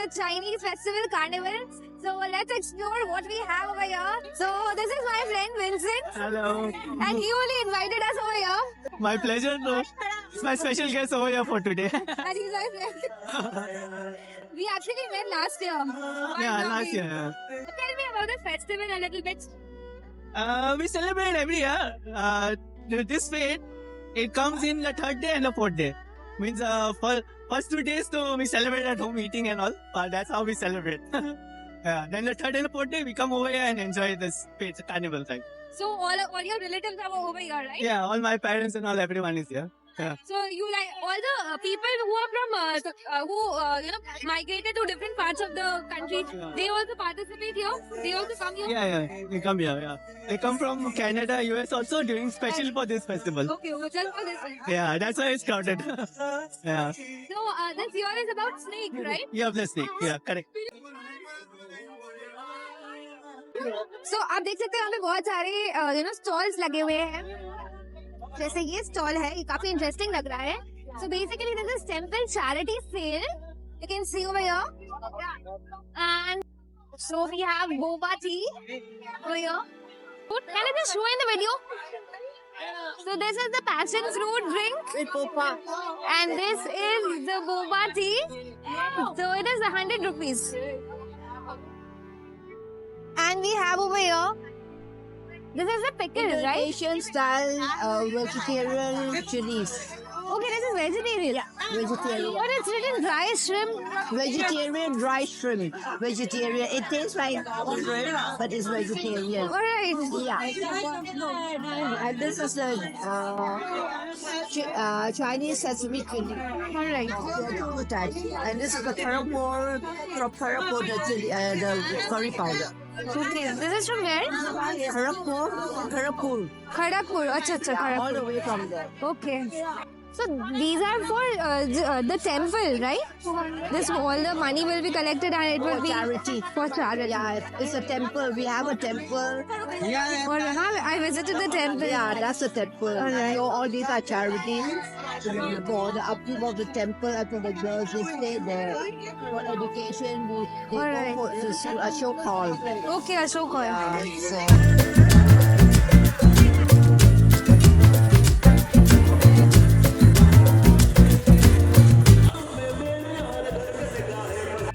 the Chinese festival carnival. So let's explore what we have over here. So this is my friend Vincent. Hello. And he only invited us over here. My pleasure. It's my special guest over here for today. And he's my friend. We actually met last year. Yeah, last year. Tell me about the festival a little bit. We celebrate every year. This fete, it comes in the third day and the fourth day. Means for first 2 days, so we celebrate at home eating and all. That's how we celebrate. Yeah. Then the third and the fourth day, we come over here and enjoy this fete, carnival time. So all your relatives are over here, right? Yeah, all my parents and all, everyone is here. Yeah. So you like all the people who are from migrated to different parts of the country. They also participate here. They also come here. Yeah, they come here. Yeah, they come from Canada, US also doing special for this festival. Okay, just for this. Yeah, that's why it's crowded. Yeah. So this year is about snake, right? Yeah, the snake. Yeah, correct. So आप देख सकते हैं यहाँ पे बहुत सारे stalls लगे हुए हैं. जैसे ये स्टॉल है, ये काफी इंटरेस्टिंग लग रहा है. So basically this is temple charity sale. You can see over here. And so we have boba tea over here. Can I just show in the video? So this is the passion fruit drink. And this is the boba tea. So it is 100 rupees. And we have over here, this is the pickle, right? Asian style vegetarian chilies. Okay, this is vegetarian. Yeah, vegetarian. What is written? Dry shrimp. Vegetarian dry shrimp. Vegetarian. It tastes like but it's vegetarian. Alright. Yeah. And this is the Chinese sesame chili. Alright. And this is the purple, the chili, the curry powder. Okay, this is from where? Kharagpur. Kharagpur. Acha, Kharagpur. All the way from there. Okay. So these are for the temple, right? This all the money will be collected and it will be charity. For charity. Yeah, it's a temple. We have a temple. I visited the temple. Yeah, that's a temple. Alright. So all these are charities. For the upkeep of the temple and for the girls, they stay there. For education, they Alright. go for Ashok Hall. Okay, Ashok Hall. Yeah, so.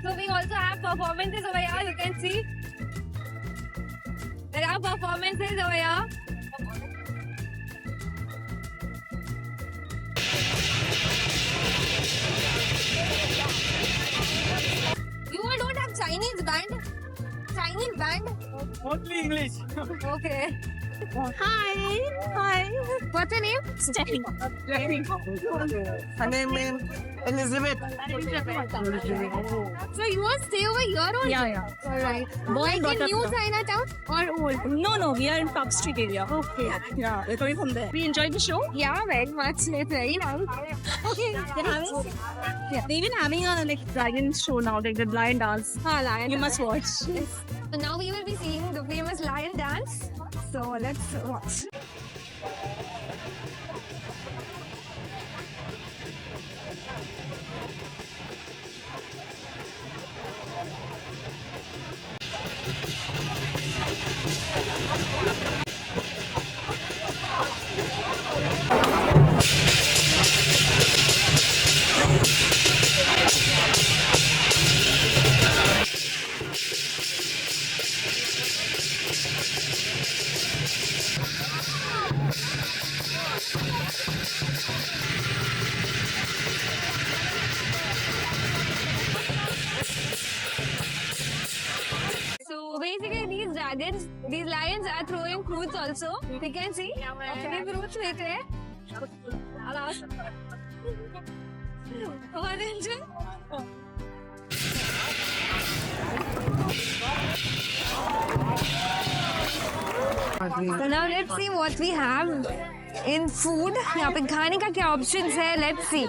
So we also have performances over here, you can see. There are performances over here. You all don't have Chinese band? Chinese band? Only English. Okay. Hi. What's your name? Stephanie. Her name is Elizabeth. So you all stay over here only? Yeah. Alright. Born Like brought in up New here. Chinatown or old? No, we are in Park Street area. Okay. Yeah, we're coming from there. We enjoyed the show. Yeah, very much. It's very nice. Okay. They've been having a dragon show now, like the lion dance. Lion You dance. must watch. So now we will be seeing the famous lion dance. So let's watch. So basically these lions are throwing fruits also. You can see. They fruits with it. Orange. So now let's see what we have in food. यहाँ पे खाने का क्या options है? Let's see.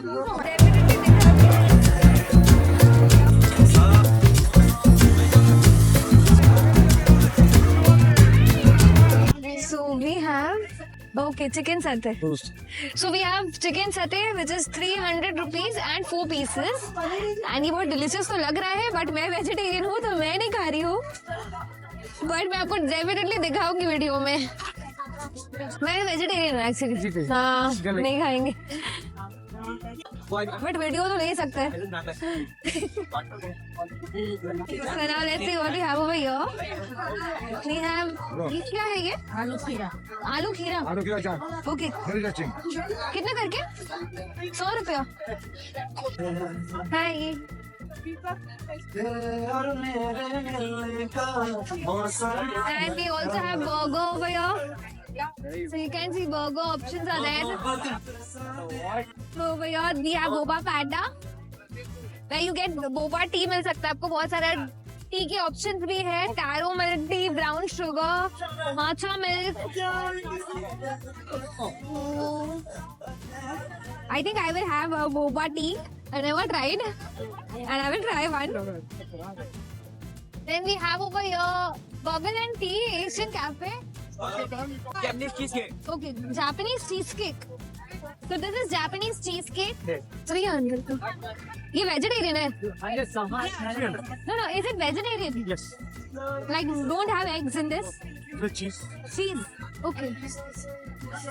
So we have Okay, chicken satay. So we have chicken satay which is 300 rupees and 4 pieces. And ये बहुत delicious तो लग रहा है, but मैं vegetarian हूँ तो मैं नहीं खा रही हूँ. But मैं आपको definitely दिखाऊंगी वीडियो में. मैं vegetarian हूँ actually. हाँ, नहीं खाएंगे. But वीडियो तो ले सकते हैं. So now let's see what we have over here. We have ये क्या है ये? आलू खीरा. आलू खीरा. आलू खीरा चाट Okay. वेरी टेस्टी कितने करके? 100 रुपया. हाय. And we also have burger over here. So you can see burger options are there. So over here we have boba panda, where you get boba tea मिल सकता है आपको. बहुत सारा टी के options भी है. Tarot milk tea, brown sugar, matcha milk. I think I will have a boba tea. I never tried, and I will try one. Then we have over here Bubble and Tea Asian Cafe. Japanese cheesecake. Okay, Japanese cheesecake. So this is Japanese cheesecake. 300. ये vegetarian है? No, is it vegetarian? Yes. Like don't have eggs in this? The cheese. Cheese. Okay.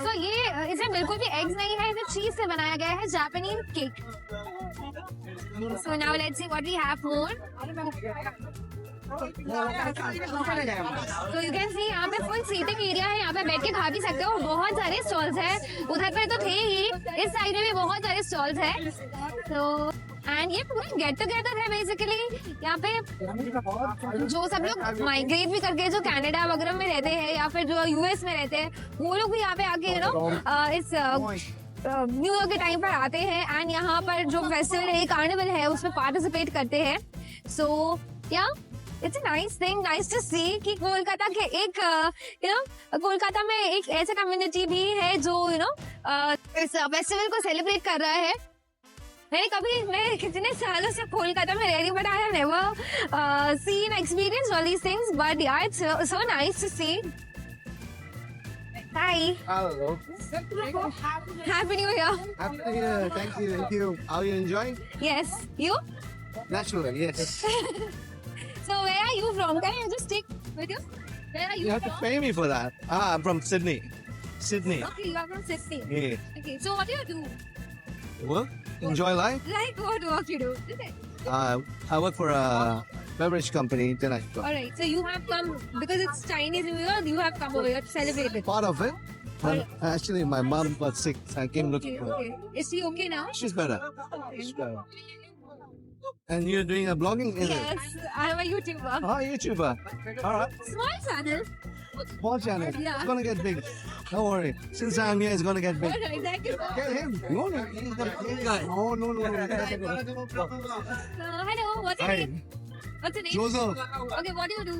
So ये इसमें बिल्कुल भी eggs नहीं है. इसे cheese से बनाया गया है. Japanese cake. So now let's see what we have more. तो यू कैन सी यहाँ पे फुल सीटिंग एरिया है. यहाँ पे बैठ के खा भी सकते हो. बहुत सारे स्टॉल्स हैं. उधर पे तो थे ही, इस साइड में भी बहुत सारे स्टॉल्स हैं. तो एंड ये पूरा गेट टुगेदर है बेसिकली. यहाँ पे जो सब लोग माइग्रेट भी करके जो कनाडा वगैरह में रहते हैं या फिर जो यूएस में रहते हैं, वो लोग भी यहाँ पे आके इस न्यू ईयर के टाइम पर आते हैं. एंड यहाँ पर जो फेस्टिवल है, कार्निवल है, उसमें पार्टिसिपेट करते हैं. So yeah it's a nice thing, nice to see कि कोलकाता के एक कोलकाता में एक ऐसा कम्युनिटी भी है जो इस फेस्टिवल को सेलिब्रेट कर रहा है. मैं कितने सालों से कोलकाता में रह रही हूँ, but I have never seen experience all these things. But yeah it's so nice to see. Hi. Hello. Happy New Year. Happy New Year. Thank you. Thank you. Are you enjoying? Yes. You? Naturally, yes. So where are you from? Can I just take with you? Where are you You have to from? pay me for that. I'm from Sydney. Sydney. Okay, you are from Sydney. Yeah. Okay, so what do you do? Work? Enjoy life? Like what work you do? Is it? I work for a beverage company international. Alright, so you have come because it's Chinese New Year. You have come over here to celebrate it. Part of it. And actually, my mom got sick, so I came looking Okay, for her. okay. Is she okay now? She's better. She's better. And you're doing a blogging? Is it? Yes, I'm a YouTuber. Oh, YouTuber. All right. Small channel. Small channel. Yeah. It's gonna get big. Don't worry. Since I'm here, it's gonna get big. Alright, thank you. Get him. No, no, he's the big guy. Oh, no, no, no. Hello, what's your Hi. name? What's your name? Joseph. Okay, what do you do?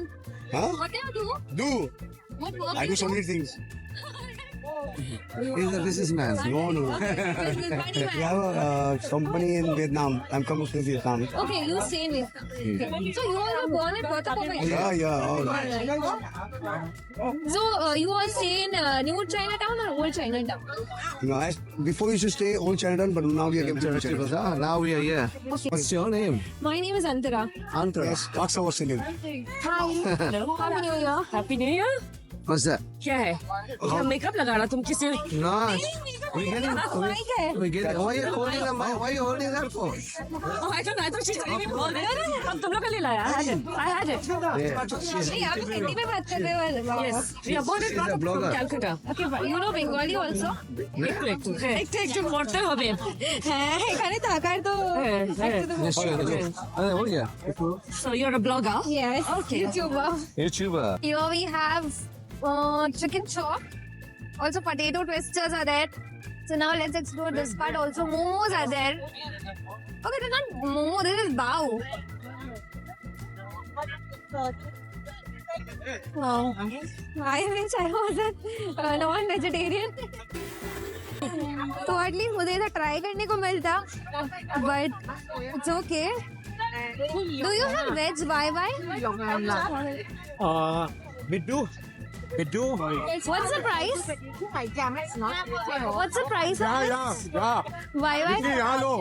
Huh? What do you do? Do. What work I do so many things. He's a businessman. No, no. Money We have a company in Vietnam. I'm coming to Vietnam. Okay, you stay in Vietnam. Okay. So you are born and brought up over here? Yeah, yeah, all right. So you all stay in New Chinatown or Old Chinatown? You know, before we used to stay Old Chinatown, but now we are getting to festivals. Now we are here. What's your name? My name is Antara. Anta. Yes. What's our name? Hi. Happy New Year. Happy new year. What's that? क्या है? क्या makeup लगा रहा तुम किसी? No. We getting. Mic है. We getting. Why are you holding that? Why are you holding that for? Oh, I don't know. I thought she's telling me more. अब तुम लोग का ले लाया. I had it. Yeah. नहीं, आप हिंदी में बात कर रहे हो. Yes. We are both She's a from blogger. Calcutta. Okay, but you know Bengali also? একটু পড়তে হবে. হ্যাঁ, এখানে থাকার তো Oh yeah. So you're a blogger? Yes. Okay. YouTuber. YouTuber. Here we have chicken chop. Also potato twisters are there. So now let's explore this part also. Momos are there. Okay, they're not momo, this is bao. Wow. I wish I was a non-vegetarian. तो at least मुझे इधर try करने को मिलता, but it's okay. Do you have veg bye bye? We do. What's the price? What's the price of this? Why? Why? How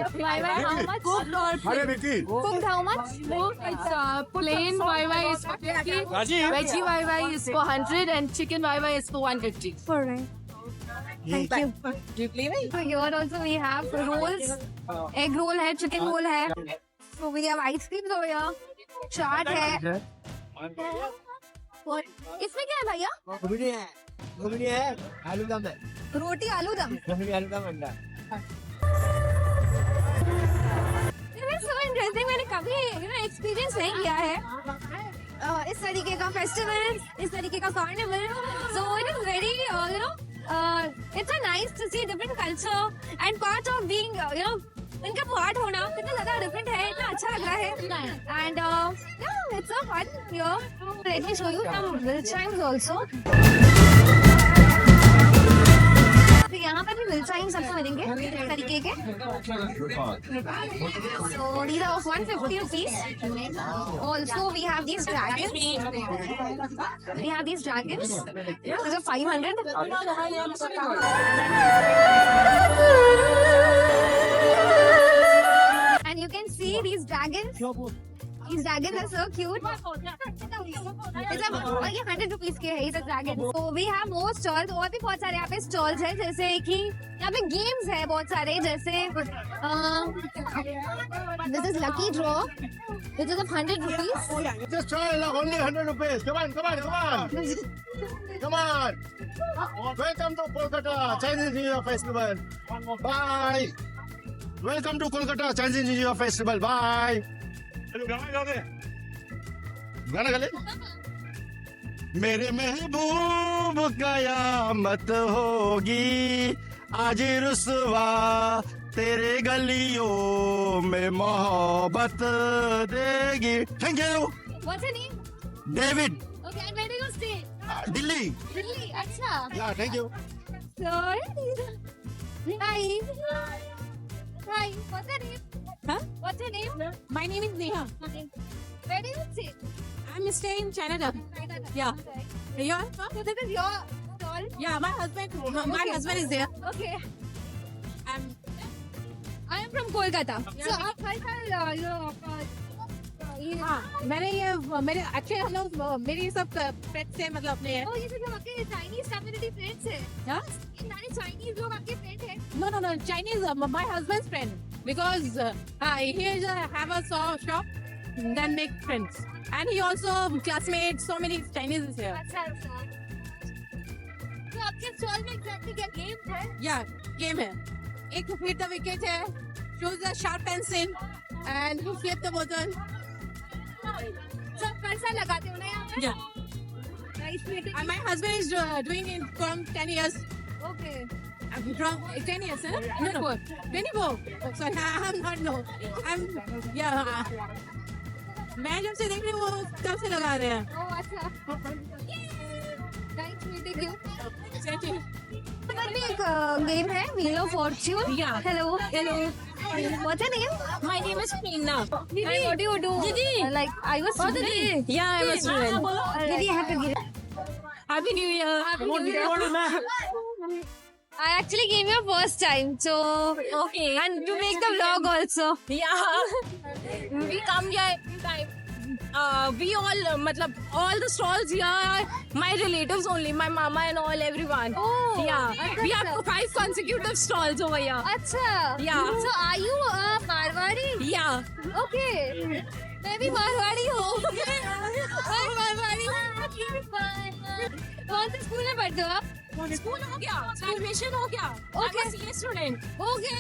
much? Cooked how much? It's plain YY is for 50, veggie YY is for 100 and chicken YY is for 150. Alright. Thank you. So here also we have rolls. Egg roll hai, chicken roll hai. So we have ice creams over here. Chaat hai. और इसमें क्या है भैया? रोटी आलू दम. It's so interesting. मैंने कभी experience नहीं किया है इस तरीके का फेस्टिवल, इस तरीके का carnival. So it is very it's a nice to see different culture and part of being इनका पार्ट होना कितना ज्यादा डिफरेंट है, इतना अच्छा लग रहा है. And it's so fun here. Let me show you some विल चाइम्स आल्सो. यहाँ पर भी विल चाइम्स आपको मिलेंगे इस तरीके के. So these are of 150 rupees. Also we have these dragons. These are 500. And you can see these dragons. These dragons are so cute. It's 100 rupees के है ये dragon. So we have more stalls. और भी बहुत सारे यहाँ पे stalls हैं, जैसे कि यहाँ पे games है बहुत सारे, जैसे this is lucky draw. This is of 100 rupees. Just try only 100 rupees. Come on. Welcome to Kolkata Chinese New Year Festival. Bye. Welcome to Kolkata Chinese New Year Festival. Bye. गाना गा ले. मेरे महबूब कयामत होगी आज रुसवा तेरे गलियों में मोहब्बत देगी. Thank you. What's your name? David. Okay, and where do you stay? Delhi. Delhi. अच्छा. Yeah, thank you. Hi. Hi. What's your name? Huh? What's your name? My name is Neha. Where do you stay? I'm staying in Canada. Yeah. You're from? So this is your stall? Yeah, my husband is there. Okay. I'm I am from Kolkata. So आप हर साल हाँ मेरे अच्छे हम लोग मेरे सब friends हैं, मतलब अपने हैं. ये सब आपके चाइनीज कम्युनिटी फ्रेंड्स हैं? Yeah? ये सारे चाइनीज लोग आपके फ्रेंड हैं? No, Chinese. My husband's friend, because he have a shop, then make friends, and he also classmates. So many Chinese is here. अच्छा. तो आपके स्टॉल में एग्जैक्टली क्या गेम है? Yeah, game है. एक hit the wicket है, choose the sharp pencil, and flip the button. सब पैसा लगाते हो ना यहाँ पे? Yeah. Nice meeting. And my husband is doing it from 10 years. Okay. From 10 years, huh? No. 24. Oh, sorry, I'm not no. Yeah. मैं जब से देख रही हूँ वो तब से लगा रहे हैं. Oh, अच्छा. Nice meeting you. पर भी एक गेम है Wheel of Fortune. Yeah. Hello. What's your name? My name is Meena. Didi, what do you do? Didi. Like, are you a student? Yeah, I'm a student. Didi, happy New Year. Happy New Year. Happy New Year. I actually came here first time, so Okay. and to make the vlog also. Yeah. We come here every time. We all, all the stalls here are my relatives only, my mama and all, everyone. Oh, Yeah. that's We have nice. 5 consecutive stalls over here. अच्छा. Yeah. So are you a Marwari? Yeah. Okay. मैं भी मारवाड़ी हूँ. मैं मारवाड़ी हूँ. कौन से school में पढ़ते हो आप? School हो गया, graduation हो गया. Okay. I'm a CA student. Okay.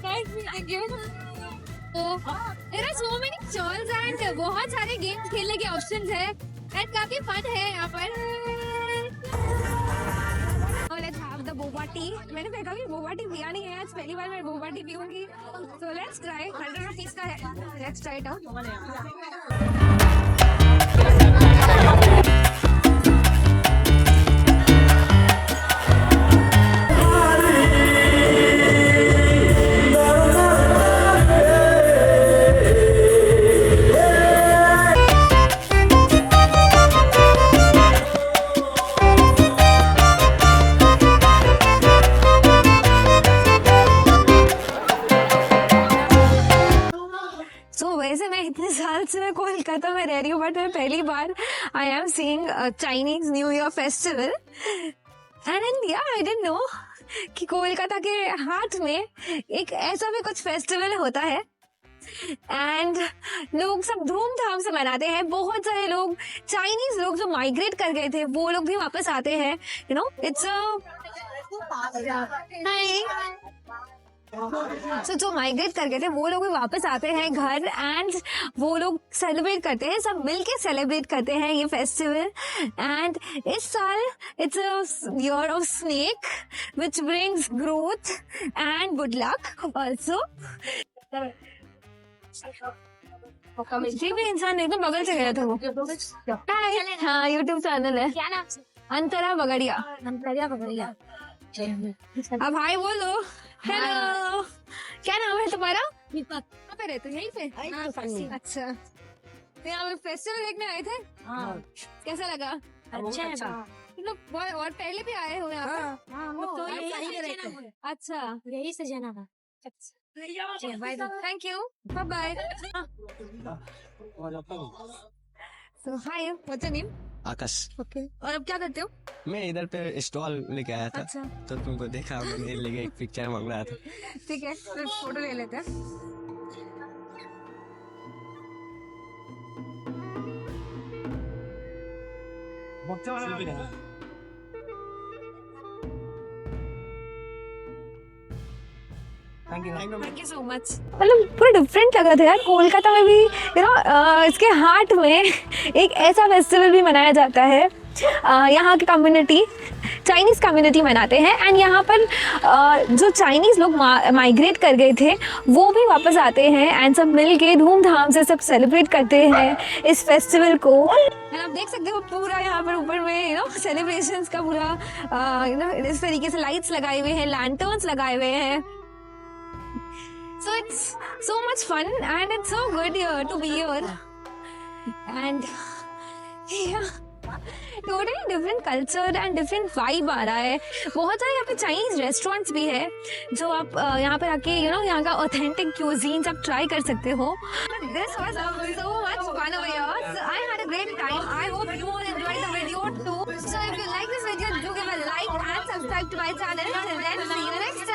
Nice meeting you. So, there are so many stalls and बहुत सारे games खेलने के options है and काफी fun है यहाँ पर. Now let's have the boba tea. मैंने कभी boba tea पिया नहीं है, आज पहली बार मैं boba tea पीऊंगी. So let's try. 100 rupees का है. Let's try it out. सो वैसे मैं इतने साल से मैं कोलकाता में रह रही हूँ, बट मैं पहली बार I am seeing Chinese New Year festival and yeah I didn't know कि कोलकाता के हार्ट में एक ऐसा भी कुछ फेस्टिवल होता है एंड लोग सब धूमधाम से मनाते हैं। बहुत सारे लोग, चाइनीज लोग जो माइग्रेट कर गए थे, वो लोग भी वापस आते हैं, यू नो इट्स सो जो माइग्रेट कर गए थे वो लोग भी वापस आते हैं घर एंड वो लोग सेलिब्रेट करते हैं, सब मिलके सेलिब्रेट करते हैं ये फेस्टिवल। एंड इस साल it's a year of snake which brings growth and good luck also. जी भी इंसान एकदम बगल से गया था वो। हाँ, यूट्यूब चैनल है, क्या नाम से? अंतरा बगड़िया। अंतरा बगड़िया। अब हाय बोलो। हेलो, क्या नाम है तुम्हारा? कहाँ पे रहते हो? यहीं पे? अच्छा, तो यहाँ पे फेस्टिवल देखने आए थे? कैसा लगा? अच्छा है। मतलब और पहले भी आए हो यहाँ पे? तो यही रहते हैं। अच्छा, यही से जाना था। Thank you. Bye bye. So hi, what's your name? Akash. Okay. और अब क्या करते हो? मैं इधर पे स्टॉल लेके आया था। अच्छा। तो तुमको देखा, मैंने लेके एक पिक्चर मांग रहा था। ठीक है, तो फोटो ले लेते हैं। Thank you so much. मतलब पूरा डिफरेंट लग रहा था यार। कोलकाता में भी यू नो इसके हार्ट में एक ऐसा फेस्टिवल भी मनाया जाता है। यहाँ की कम्युनिटी, चाइनीज कम्युनिटी मनाते हैं एंड यहाँ पर जो चाइनीज लोग माइग्रेट कर गए थे वो भी वापस आते हैं एंड सब मिल के धूमधाम से सब सेलिब्रेट करते हैं इस फेस्टिवल को। एंड आप देख सकते हो पूरा यहाँ पर ऊपर में यू नो सेलिब्रेशंस का पूरा यू नो इस तरीके से लाइट्स लगाए हुए हैं, लैंटर्न्स लगाए हुए हैं। So it's so much fun and it's so good here to be here and yeah, totally different culture and different vibe आ रहा है। बहुत सारे यहाँ पे चाइनीज रेस्टोरेंट्स भी है जो आप यहाँ पर आके यू नो यहाँ का ऑथेंटिक क्यूजीन्स आप ट्राई कर सकते हो। This was so much fun over here. So I had a great time. I hope you all enjoyed the video too. So if you like this video, do give a like and subscribe to my channel and then see you next time.